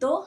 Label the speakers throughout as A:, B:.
A: 2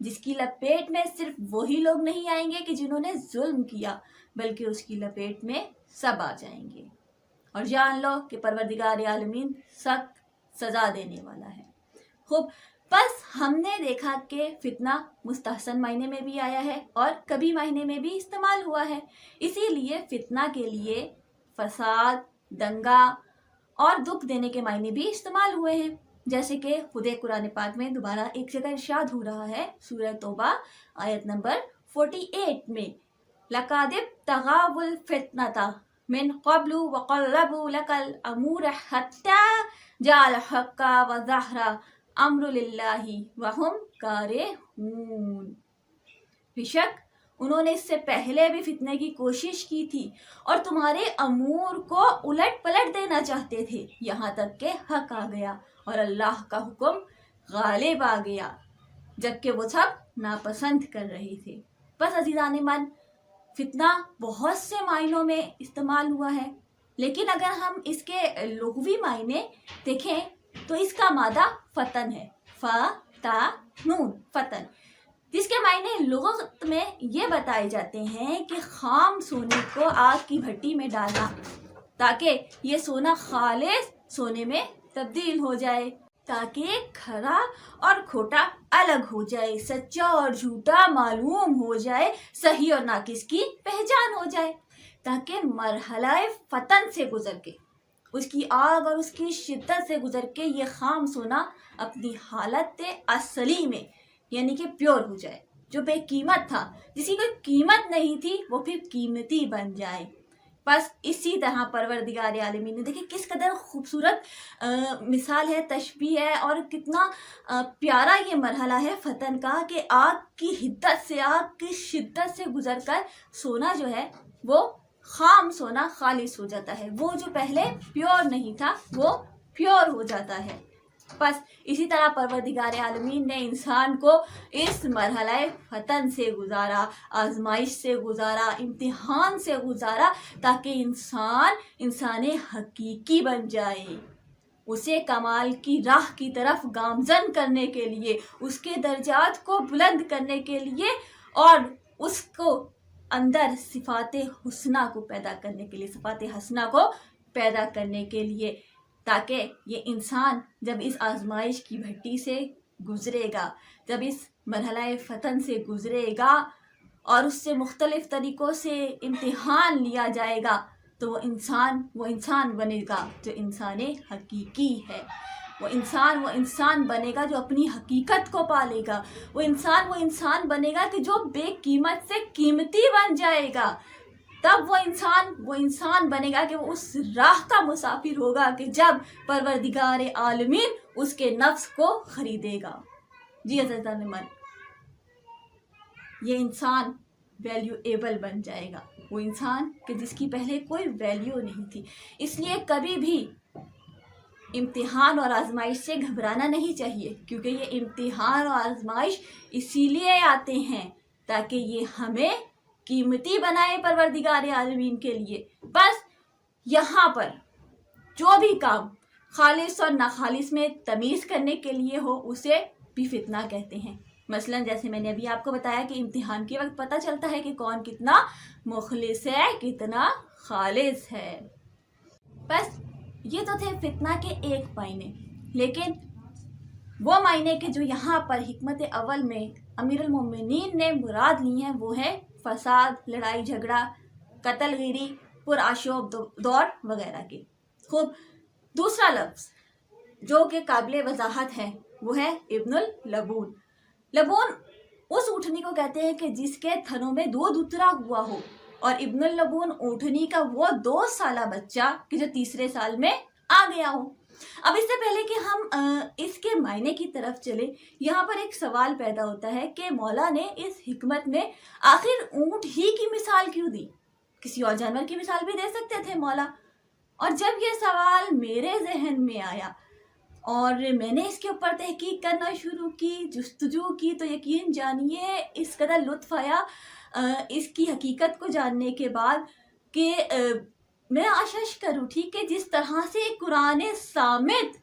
A: جس کی لپیٹ میں صرف وہی لوگ نہیں آئیں گے کہ جنہوں نے ظلم کیا، بلکہ اس کی لپیٹ میں سب آ جائیں گے۔ اور جان لو کہ پروردگار عالمین سخت سزا دینے والا ہے۔ خوب، بس ہم نے دیکھا کہ فتنہ مستحسن معنی میں بھی آیا ہے اور کبھی معنی میں بھی استعمال ہوا ہے، اسی لیے فتنہ کے لیے فساد، دنگا اور دکھ دینے کے معنی بھی استعمال ہوئے ہیں، جیسے کہ خود قرآن پاک میں دوبارہ ایک جگہ ارشاد ہو رہا ہے سورہ توبہ آیت نمبر 48 میں، لَقَدِ ابْتَغَوْا الْفِتْنَةَ مِنْ قَبْلُ وَقَلَّبُوا لَكَ الْأَمُورَ حَتَّى جَاءَ الْحَقُّ وَظَهَرَ أَمْرُ اللَّهِ وَهُمْ كَارِهُونَ۔ بے شک انہوں نے اس سے پہلے بھی فتنے کی کوشش کی تھی اور تمہارے امور کو الٹ پلٹ دینا چاہتے تھے، یہاں تک کہ حق آ گیا اور اللہ کا حکم غالب آ گیا، جبکہ وہ سب ناپسند کر رہے تھے۔ بس عزیزان من، فتنہ بہت سے معنوں میں استعمال ہوا ہے، لیکن اگر ہم اس کے لغوی معنی دیکھیں تو اس کا مادہ فتن ہے، فتنون، فتن، جس کے معنی لغت میں یہ بتائے جاتے ہیں کہ خام سونے کو آگ کی بھٹی میں ڈالنا تاکہ یہ سونا خالص سونے میں تبدیل ہو جائے، تاکہ کھرا اور کھوٹا الگ ہو جائے، سچا اور جھوٹا معلوم ہو جائے، صحیح اور ناقص کی پہچان ہو جائے، تاکہ مرحلہ فتن سے گزر کے، اس کی آگ اور اس کی شدت سے گزر کے یہ خام سونا اپنی حالت اصلی میں یعنی کہ پیور ہو جائے، جو بے قیمت تھا، جس کی کوئی قیمت نہیں تھی، وہ پھر قیمتی بن جائے۔ بس اسی طرح پروردگار عالمین نے دیکھیں کس قدر خوبصورت مثال ہے، تشبیہ ہے، اور کتنا پیارا یہ مرحلہ ہے فتن کا، کہ آگ کی حدت سے، آگ کی شدت سے گزر کر سونا جو ہے وہ خام سونا خالص ہو جاتا ہے، وہ جو پہلے پیور نہیں تھا وہ پیور ہو جاتا ہے۔ بس اسی طرح پروردگار عالمین نے انسان کو اس مرحلہ فتن سے گزارا، آزمائش سے گزارا، امتحان سے گزارا، تاکہ انسان حقیقی بن جائے، اسے کمال کی راہ کی طرف گامزن کرنے کے لیے، اس کے درجات کو بلند کرنے کے لیے، اور اس کو اندر صفات حسنہ کو پیدا کرنے کے لیے، صفات حسنہ کو پیدا کرنے کے لیے، تاکہ یہ انسان جب اس آزمائش کی بھٹی سے گزرے گا، جب اس مرحلہ فتن سے گزرے گا اور اس سے مختلف طریقوں سے امتحان لیا جائے گا، تو وہ انسان بنے گا جو انسان حقیقی ہے، وہ انسان بنے گا جو اپنی حقیقت کو پالے گا، وہ انسان بنے گا کہ جو بے قیمت سے قیمتی بن جائے گا، تب وہ انسان بنے گا کہ وہ اس راہ کا مسافر ہوگا کہ جب پروردگار عالمین اس کے نفس کو خریدے گا۔ جی عزیزان من، یہ انسان ویلیویبل بن جائے گا، وہ انسان کہ جس کی پہلے کوئی ویلیو نہیں تھی۔ اس لیے کبھی بھی امتحان اور آزمائش سے گھبرانا نہیں چاہیے، کیونکہ یہ امتحان اور آزمائش اسی لیے آتے ہیں تاکہ یہ ہمیں قیمتی بنائے پروردگار عالمین کے لیے۔ بس یہاں پر جو بھی کام خالص اور ناخالص میں تمیز کرنے کے لیے ہو اسے بھی فتنہ کہتے ہیں۔ مثلا جیسے میں نے ابھی آپ کو بتایا کہ امتحان کے وقت پتہ چلتا ہے کہ کون کتنا مخلص ہے، کتنا خالص ہے۔ بس یہ تو تھے فتنہ کے ایک معنی، لیکن وہ معنی کے جو یہاں پر حکمت اول میں امیر المومنین نے مراد لی ہیں وہ ہے فساد، لڑائی جھگڑا، قتل گیری، پرآشوب دور وغیرہ کے۔ خوب، دوسرا لفظ جو کہ قابل وضاحت ہے وہ ہے ابن اللبون۔ لبون اس اونٹنی کو کہتے ہیں کہ جس کے تھنوں میں دودھ اترا ہوا ہو، اور ابن اللبون اونٹنی کا وہ 2 سالہ بچہ کہ جو تیسرے سال میں آ گیا ہو۔ اب اس سے پہلے کہ ہم اس کے معنی کی طرف چلے، یہاں پر ایک سوال پیدا ہوتا ہے کہ مولا نے اس حکمت میں آخر اونٹ ہی کی مثال کیوں دی؟ کسی اور جانور کی مثال بھی دے سکتے تھے مولا۔ اور جب یہ سوال میرے ذہن میں آیا اور میں نے اس کے اوپر تحقیق کرنا شروع کی، جستجو کی، تو یقین جانیے اس قدر لطف آیا اس کی حقیقت کو جاننے کے بعد کہ میں آشش کر اٹھی کہ جس طرح سے قرآن صامت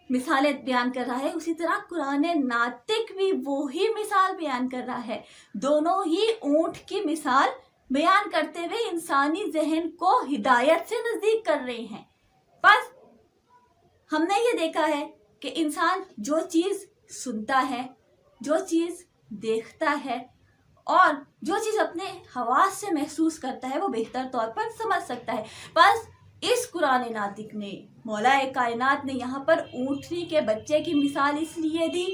A: مثالیں بیان کر رہا ہے، اسی طرح قرآن ناطق بھی وہی مثال بیان کر رہا ہے. دونوں ہی اونٹ کی مثال بیان کرتے ہوئے انسانی ذہن کو ہدایت سے نزدیک کر رہے ہیں. بس ہم نے یہ دیکھا ہے کہ انسان جو چیز سنتا ہے، جو چیز دیکھتا ہے اور جو چیز اپنے حواس سے محسوس کرتا ہے وہ بہتر طور پر سمجھ سکتا ہے. بس اس قرآن ناطق نے، مولا کائنات نے یہاں پر اونٹنی کے بچے کی مثال اس لیے دی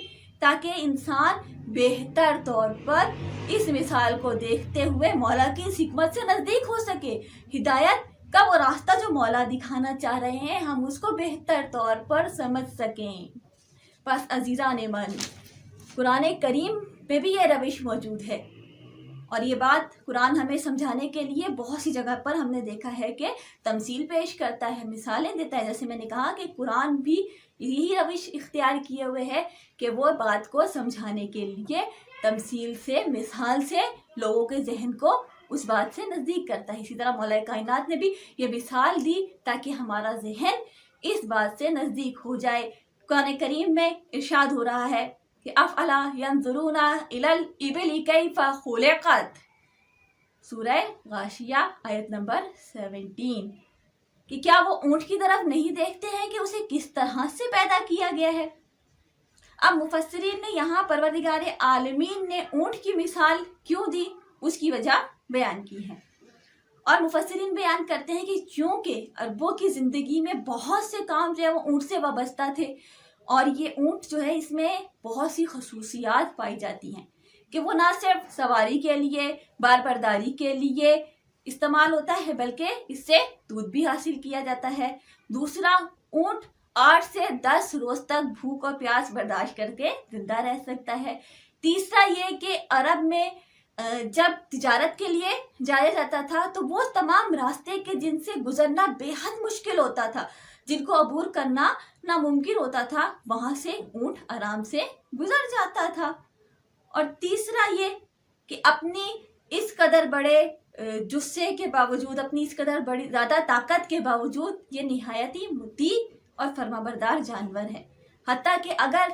A: تاکہ انسان بہتر طور پر اس مثال کو دیکھتے ہوئے مولا کی اس حکمت سے نزدیک ہو سکے. ہدایت کا وہ راستہ جو مولا دکھانا چاہ رہے ہیں ہم اس کو بہتر طور پر سمجھ سکیں. بس عزیزان من، قرآن کریم میں بھی یہ روش موجود ہے اور یہ بات قرآن ہمیں سمجھانے کے لیے بہت سی جگہ پر ہم نے دیکھا ہے کہ تمثیل پیش کرتا ہے، مثالیں دیتا ہے. جیسے میں نے کہا کہ قرآن بھی یہی روش اختیار کیے ہوئے ہے کہ وہ بات کو سمجھانے کے لیے تمثیل سے، مثال سے لوگوں کے ذہن کو اس بات سے نزدیک کرتا ہے. اسی طرح مولا کائنات نے بھی یہ مثال دی تاکہ ہمارا ذہن اس بات سے نزدیک ہو جائے. قرآن کریم میں ارشاد ہو رہا ہے کہ افلا ینظرون الی الابل کیف خلقت، سورہ غاشیہ آیت نمبر 17، کہ کیا وہ اونٹ کی طرف نہیں دیکھتے ہیں کہ اسے کس طرح سے پیدا کیا گیا ہے. اب مفسرین نے یہاں پروردگار عالمین نے اونٹ کی مثال کیوں دی اس کی وجہ بیان کی ہے. اور مفسرین بیان کرتے ہیں کہ چونکہ عربوں کی زندگی میں بہت سے کام جو ہے وہ اونٹ سے وابستہ تھے اور یہ اونٹ جو ہے اس میں بہت سی خصوصیات پائی جاتی ہیں کہ وہ نہ صرف سواری کے لیے، بار برداری کے لیے استعمال ہوتا ہے بلکہ اس سے دودھ بھی حاصل کیا جاتا ہے. دوسرا، اونٹ 8 سے 10 روز تک بھوک اور پیاس برداشت کر کے زندہ رہ سکتا ہے. تیسرا یہ کہ عرب میں جب تجارت کے لیے جایا جاتا تھا تو وہ تمام راستے کے جن سے گزرنا بے حد مشکل ہوتا تھا، جن کو عبور کرنا ناممکن ہوتا تھا، وہاں سے اونٹ آرام سے گزر جاتا تھا. اور تیسرا یہ کہ اپنی اس قدر بڑے جثے کے باوجود، اپنی اس قدر بڑی زیادہ طاقت کے باوجود یہ نہایت ہی مطیع اور فرمانبردار جانور ہے. حتیٰ کہ اگر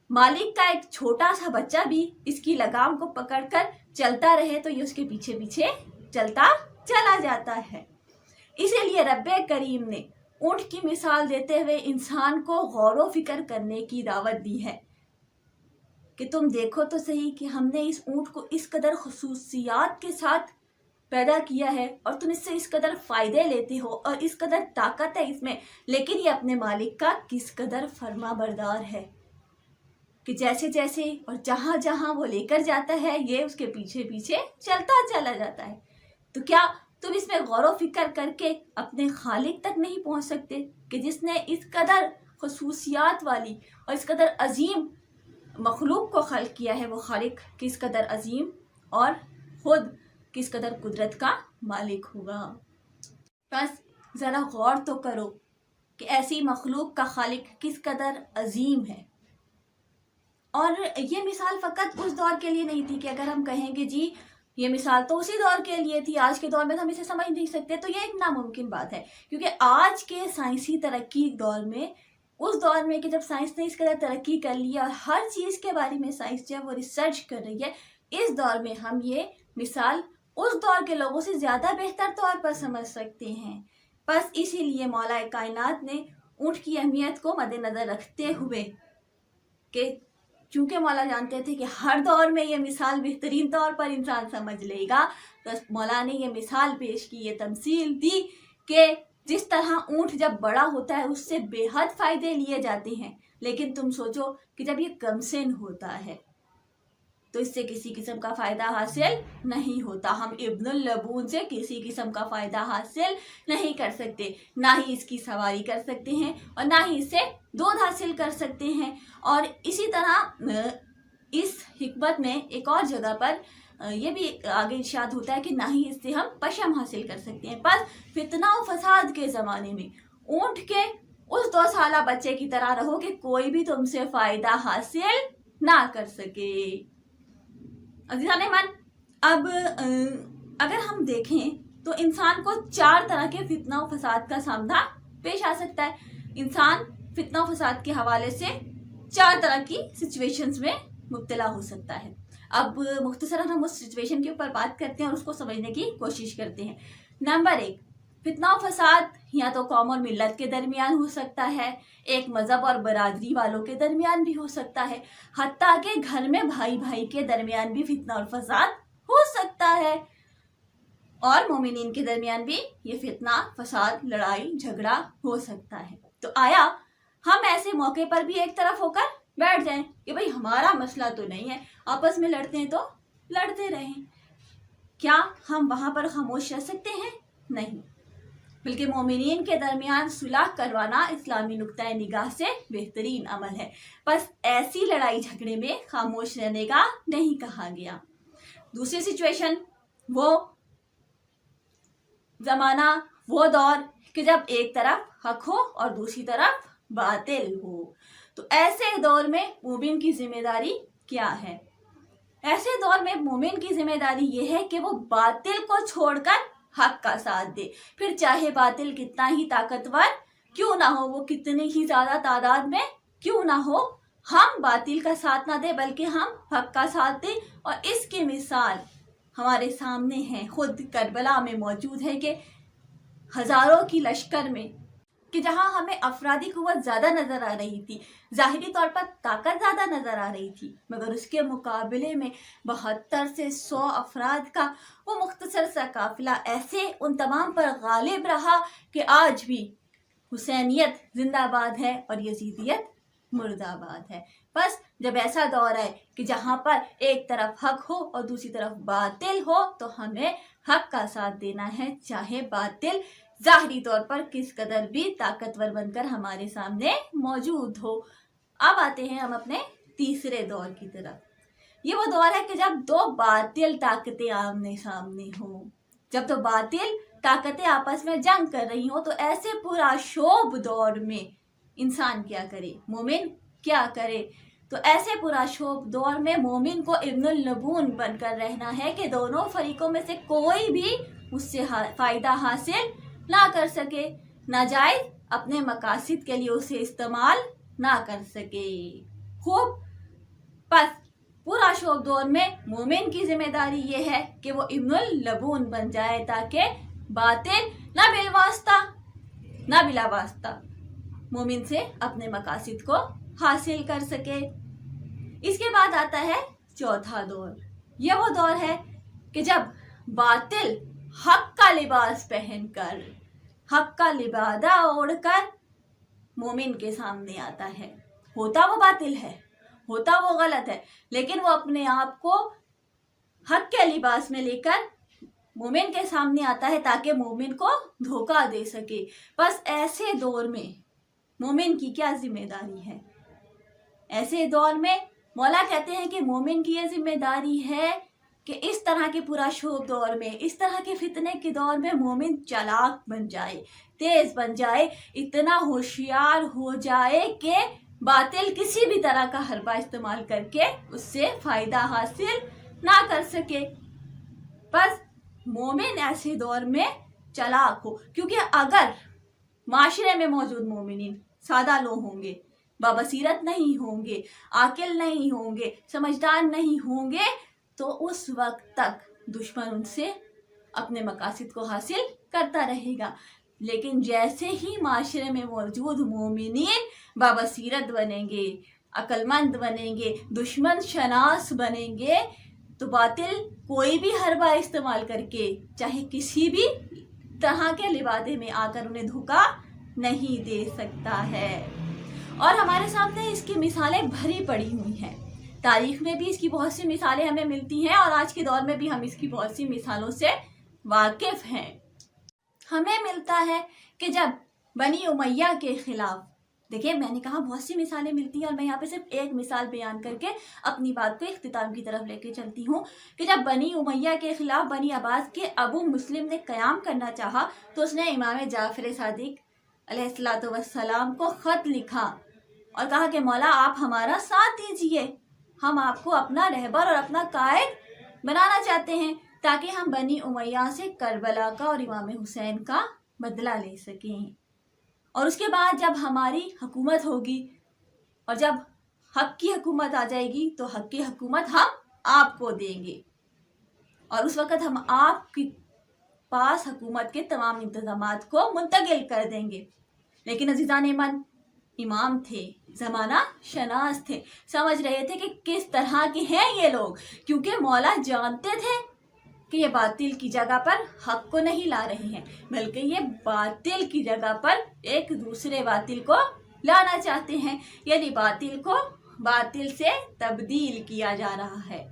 A: مالک کا ایک چھوٹا سا بچہ بھی اس کی لگام کو پکڑ کر چلتا رہے تو یہ اس کے پیچھے پیچھے چلتا چلا جاتا ہے. اسی لیے رب کریم نے اونٹ کی مثال دیتے ہوئے انسان کو غور و فکر کرنے کی دعوت دی ہے کہ تم دیکھو تو صحیح کہ ہم نے اس اونٹ کو اس قدر خصوصیات کے ساتھ پیدا کیا ہے اور تم اس سے اس قدر فائدے لیتے ہو اور اس قدر طاقت ہے اس میں، لیکن یہ اپنے مالک کا کس قدر فرما بردار ہے کہ جیسے جیسے اور جہاں جہاں وہ لے کر جاتا ہے یہ اس کے پیچھے پیچھے چلتا چلا جاتا ہے. تو کیا تم اس میں غور و فکر کر کے اپنے خالق تک نہیں پہنچ سکتے کہ جس نے اس قدر خصوصیات والی اور اس قدر عظیم مخلوق کو خلق کیا ہے، وہ خالق کس قدر عظیم اور خود کس قدر قدرت کا مالک ہوگا. بس ذرا غور تو کرو کہ ایسی مخلوق کا خالق کس قدر عظیم ہے. اور یہ مثال فقط اس دور کے لیے نہیں تھی کہ اگر ہم کہیں کہ جی یہ مثال تو اسی دور کے لیے تھی، آج کے دور میں تو ہم اسے سمجھ نہیں سکتے، تو یہ ایک ناممکن بات ہے. کیونکہ آج کے سائنسی ترقی دور میں، اس دور میں کہ جب سائنس نے اس قدر ترقی کر لی اور ہر چیز کے بارے میں سائنس جو ہے وہ ریسرچ کر رہی ہے، اس دور میں ہم یہ مثال اس دور کے لوگوں سے زیادہ بہتر طور پر سمجھ سکتے ہیں. بس اسی لیے مولا کائنات نے اونٹ کی اہمیت کو مد نظر رکھتے ہوئے کہ چونکہ مولا جانتے تھے کہ ہر دور میں یہ مثال بہترین طور پر انسان سمجھ لے گا، تو مولا نے یہ مثال پیش کی، یہ تمثیل دی کہ جس طرح اونٹ جب بڑا ہوتا ہے اس سے بے حد فائدے لیے جاتے ہیں، لیکن تم سوچو کہ جب یہ کم سن ہوتا ہے تو اس سے کسی قسم کا فائدہ حاصل نہیں ہوتا. ہم ابن اللبون سے کسی قسم کا فائدہ حاصل نہیں کر سکتے، نہ ہی اس کی سواری کر سکتے ہیں اور نہ ہی اس سے دودھ حاصل کر سکتے ہیں. اور اسی طرح اس حکمت میں ایک اور جگہ پر یہ بھی آگے ارشاد ہوتا ہے کہ نہ ہی اس سے ہم پشم حاصل کر سکتے ہیں. بس فتنہ و فساد کے زمانے میں اونٹ کے اس 2 سالہ بچے کی طرح رہو کہ کوئی بھی تم سے فائدہ حاصل نہ کر سکے. عزیزان من، اب اگر ہم دیکھیں تو انسان کو 4 طرح کے فتنہ و فساد کا سامنا پیش آ سکتا ہے. انسان فتنہ فساد کے حوالے سے 4 طرح کی سچویشنز میں مبتلا ہو سکتا ہے۔ اب مختصراً ہم اس سچویشن کے اوپر بات کرتے ہیں اور اس کو سمجھنے کی کوشش کرتے ہیں۔ نمبر 1، فتنہ و فساد یا تو قوم اور ملت کے درمیان ہو سکتا ہے، ایک مذہب اور برادری والوں کے درمیان بھی ہو سکتا ہے، حتیٰ کہ گھر میں بھائی بھائی کے درمیان بھی فتنہ اور فساد ہو سکتا ہے، اور مومنین کے درمیان بھی یہ فتنہ فساد لڑائی جھگڑا ہو سکتا ہے۔ تو آیا ہم ایسے موقع پر بھی ایک طرف ہو کر بیٹھ جائیں کہ بھئی ہمارا مسئلہ تو نہیں ہے، آپس میں لڑتے ہیں تو لڑتے رہیں؟ کیا ہم وہاں پر خاموش رہ سکتے ہیں؟ نہیں، بلکہ مومنین کے درمیان صلح کروانا اسلامی نقطۂ نگاہ سے بہترین عمل ہے۔ بس ایسی لڑائی جھگڑے میں خاموش رہنے کا نہیں کہا گیا۔ دوسری سچویشن، وہ زمانہ، وہ دور کہ جب ایک طرف حق ہو اور دوسری طرف باطل ہو، تو ایسے دور میں مومن کی ذمہ داری کیا ہے؟ ایسے دور میں مومن کی ذمہ داری یہ ہے کہ وہ باطل کو چھوڑ کر حق کا ساتھ دے، پھر چاہے باطل کتنا ہی طاقتور کیوں نہ ہو، وہ کتنی ہی زیادہ تعداد میں کیوں نہ ہو، ہم باطل کا ساتھ نہ دیں بلکہ ہم حق کا ساتھ دیں۔ اور اس کی مثال ہمارے سامنے ہے، خود کربلا میں موجود ہے کہ ہزاروں کی لشکر میں کہ جہاں ہمیں افرادی قوت زیادہ نظر آ رہی تھی، ظاہری طور پر طاقت زیادہ نظر آ رہی تھی، مگر اس کے مقابلے میں 72 سے 100 افراد کا وہ مختصر سا قافلہ ایسے ان تمام پر غالب رہا کہ آج بھی حسینیت زندہ باد ہے اور یزیدیت مرد آباد ہے۔ بس جب ایسا دور ہے کہ جہاں پر ایک طرف حق ہو اور دوسری طرف باطل ہو، تو ہمیں حق کا ساتھ دینا ہے، چاہے باطل ظاہری طور پر کس قدر بھی طاقتور بن کر ہمارے سامنے موجود ہو۔ اب آتے ہیں ہم اپنے تیسرے دور کی طرف۔ یہ وہ دور ہے کہ جب 2 باطل طاقتیں آمنے سامنے ہوں، جب تو باطل طاقتیں آپس میں جنگ کر رہی ہوں، تو ایسے پرآشوب دور میں انسان کیا کرے، مومن کیا کرے؟ تو ایسے پرآشوب دور میں مومن کو ابن اللبون بن کر رہنا ہے کہ دونوں فریقوں میں سے کوئی بھی اس سے فائدہ حاصل نہ کر سکے، ناجائز اپنے مقاصد کے لیے اسے استعمال نہ کر سکے۔ خوب، پس پرآشوب دور میں مومن کی ذمہ داری یہ ہے کہ وہ ابن اللبون بن جائے، تاکہ باطل نہ بالواسطہ نہ بلا واسطہ مومن سے اپنے مقاصد کو حاصل کر سکے۔ اس کے بعد آتا ہے چوتھا دور۔ یہ وہ دور ہے کہ جب باطل حق کا لباس پہن کر، حق کا لبادہ اوڑھ کر مومن کے سامنے آتا ہے۔ ہوتا وہ باطل ہے، ہوتا وہ غلط ہے، لیکن وہ اپنے آپ کو حق کے لباس میں لے کر مومن کے سامنے آتا ہے تاکہ مومن کو دھوکہ دے سکے۔ بس ایسے دور میں مومن کی کیا ذمہ داری ہے؟ ایسے دور میں مولا کہتے ہیں کہ مومن کی یہ ذمہ داری ہے کہ اس طرح کے پرآشوب دور میں، اس طرح کے فتنے کے دور میں مومن چالاک بن جائے، تیز بن جائے، اتنا ہوشیار ہو جائے کہ باطل کسی بھی طرح کا حربہ استعمال کر کے اس سے فائدہ حاصل نہ کر سکے۔ بس مومن ایسے دور میں چالاک ہو، کیونکہ اگر معاشرے میں موجود مومنین سادہ لوگ ہوں گے، بابصیرت نہیں ہوں گے، عاقل نہیں ہوں گے، سمجھدار نہیں ہوں گے، تو اس وقت تک دشمن ان سے اپنے مقاصد کو حاصل کرتا رہے گا۔ لیکن جیسے ہی معاشرے میں موجود مومنین بابصیرت بنیں گے، عقل مند بنیں گے، دشمن شناس بنیں گے، تو باطل کوئی بھی حربہ استعمال کر کے، چاہے کسی بھی طرح کے لبادے میں آ کر انہیں دھوکہ نہیں دے سکتا ہے۔ اور ہمارے سامنے اس کی مثالیں بھری پڑی ہوئی ہیں، تاریخ میں بھی اس کی بہت سی مثالیں ہمیں ملتی ہیں، اور آج کے دور میں بھی ہم اس کی بہت سی مثالوں سے واقف ہیں۔ ہمیں ملتا ہے کہ جب بنی امیہ کے خلاف، دیکھیں میں نے کہا بہت سی مثالیں ملتی ہیں، اور میں یہاں پہ صرف ایک مثال بیان کر کے اپنی بات کو اختتام کی طرف لے کے چلتی ہوں کہ جب بنی امیہ کے خلاف بنی عباس کے ابو مسلم نے قیام کرنا چاہا، تو اس نے امام جعفر صادق علیہ السلام کو خط لکھا اور کہا کہ مولا آپ ہمارا ساتھ دیجئے، ہم آپ کو اپنا رہبر اور اپنا قائد بنانا چاہتے ہیں، تاکہ ہم بنی امیہ سے کربلا کا اور امام حسین کا بدلہ لے سکیں۔ اور اس کے بعد جب ہماری حکومت ہوگی اور جب حق کی حکومت آ جائے گی تو حق کی حکومت ہم آپ کو دیں گے، اور اس وقت ہم آپ کے پاس حکومت کے تمام انتظامات کو منتقل کر دیں گے۔ لیکن عزیزان من، امام تھے، زمانہ شناس تھے، سمجھ رہے تھے کہ کس طرح کے ہیں یہ لوگ، کیونکہ مولا جانتے تھے کہ یہ باطل کی جگہ پر حق کو نہیں لا رہے ہیں، بلکہ یہ باطل کی جگہ پر ایک دوسرے باطل کو لانا چاہتے ہیں، یعنی باطل کو باطل سے تبدیل کیا جا رہا ہے۔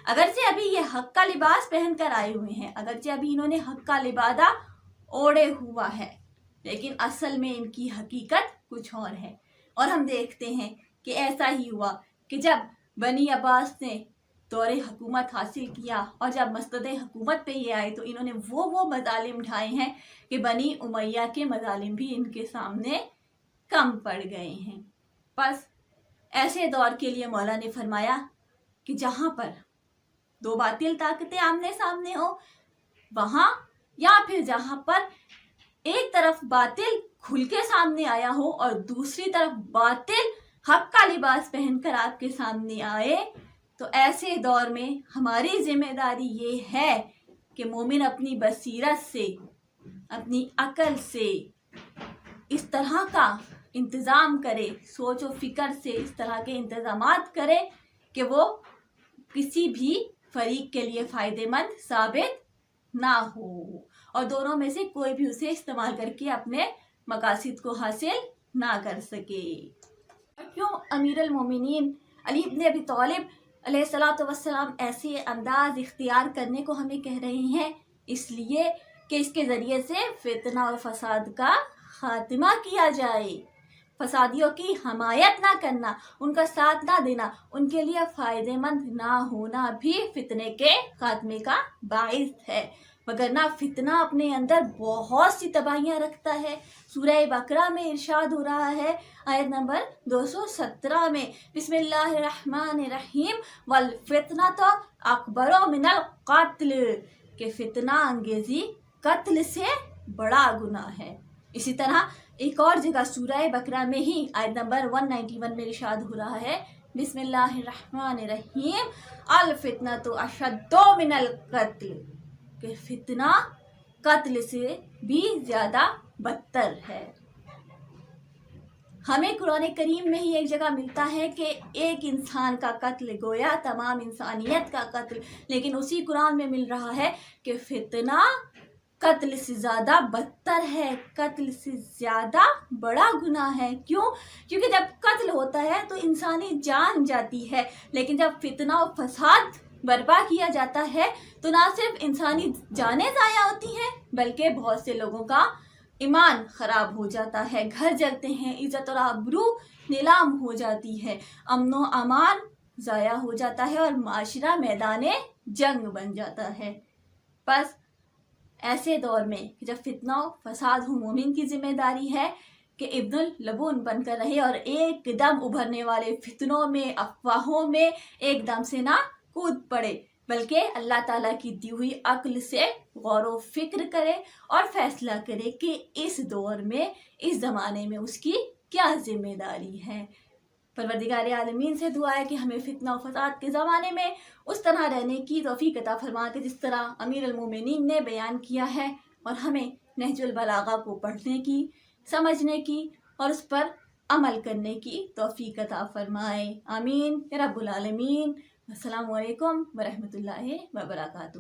A: اگرچہ ابھی یہ حق کا لباس پہن کر آئے ہوئے ہیں، اگرچہ ابھی انہوں نے حق کا لبادہ اوڑے ہوا ہے، لیکن اصل میں ان کی حقیقت کچھ اور ہے۔ اور ہم دیکھتے ہیں کہ ایسا ہی ہوا کہ جب بنی عباس نے دور حکومت حاصل کیا اور جب مسند حکومت پہ یہ آئے تو انہوں نے وہ مظالم اٹھائے ہیں کہ بنی امیہ کے مظالم بھی ان کے سامنے کم پڑ گئے ہیں۔ بس ایسے دور کے لیے مولا نے فرمایا کہ جہاں پر دو باطل طاقتیں آمنے سامنے ہو وہاں، یا پھر جہاں پر ایک طرف باطل کھل کے سامنے آیا ہو اور دوسری طرف باطل حق کا لباس پہن کر آپ کے سامنے آئے، تو ایسے دور میں ہماری ذمہ داری یہ ہے کہ مومن اپنی بصیرت سے، اپنی عقل سے اس طرح کا انتظام کرے، سوچ و فکر سے اس طرح کے انتظامات کرے کہ وہ کسی بھی فریق کے لیے فائدہ مند ثابت نہ ہو، اور دونوں میں سے کوئی بھی اسے استعمال کر کے اپنے مقاصد کو حاصل نہ کر سکے۔ کیوں امیر المومنین علی ابن ابی طالب علیہ الصلوۃ والسلام ایسے انداز اختیار کرنے کو ہمیں کہہ رہے ہیں؟ اس لیے کہ اس کے ذریعے سے فتنہ اور فساد کا خاتمہ کیا جائے، فسادیوں کی حمایت نہ کرنا، ان کا ساتھ نہ دینا، ان کے لیے فائدہ مند نہ ہونا بھی فتنے کے خاتمے کا باعث ہے، وگرنہ فتنہ اپنے اندر بہت سی تباہیاں رکھتا ہے۔ سورہ بقرہ میں ارشاد ہو رہا ہے آیت نمبر 217 میں، بسم اللہ الرحمن الرحیم والفتنۃ اکبر من القتل، کہ فتنہ انگیزی قتل سے بڑا گناہ ہے۔ اسی طرح ایک اور جگہ سورہ بقرہ میں ہی آیت نمبر 191 میں ارشاد ہو رہا ہے، بسم اللہ الرحمن الرحیم الفتنۃ اشد من القتل، کہ فتنہ قتل سے بھی زیادہ بدتر ہے۔ ہمیں قرآن کریم میں ہی ایک جگہ ملتا ہے کہ ایک انسان کا قتل گویا تمام انسانیت کا قتل، لیکن اسی قرآن میں مل رہا ہے کہ فتنہ قتل سے زیادہ بدتر ہے، قتل سے زیادہ بڑا گناہ ہے۔ کیوں؟ کیونکہ جب قتل ہوتا ہے تو انسانی جان جاتی ہے، لیکن جب فتنہ و فساد برپا کیا جاتا ہے تو نہ صرف انسانی جانیں ضائع ہوتی ہیں بلکہ بہت سے لوگوں کا ایمان خراب ہو جاتا ہے، گھر جلتے ہیں، عزت اور آبرو نیلام ہو جاتی ہے، امن و امان ضائع ہو جاتا ہے اور معاشرہ میدان جنگ بن جاتا ہے۔ بس ایسے دور میں جب فتنہ و فساد ہو، مومن کی ذمہ داری ہے کہ ابن اللبون بن کر رہے اور ایک دم ابھرنے والے فتنوں میں، افواہوں میں ایک دم سے نہ کود پڑے، بلکہ اللہ تعالیٰ کی دی ہوئی عقل سے غور و فکر کرے اور فیصلہ کرے کہ اس دور میں، اس زمانے میں اس کی کیا ذمہ داری ہے۔ پروردگار عالمین سے دعا ہے کہ ہمیں فتنہ و فساد کے زمانے میں اس طرح رہنے کی توفیق عطا فرما کہ جس طرح امیر المومنین نے بیان کیا ہے، اور ہمیں نہج البلاغہ کو پڑھنے کی، سمجھنے کی اور اس پر عمل کرنے کی توفیق عطا فرمائے۔ آمین یا رب العالمین۔ السلام علیکم ورحمۃ اللہ وبرکاتہ۔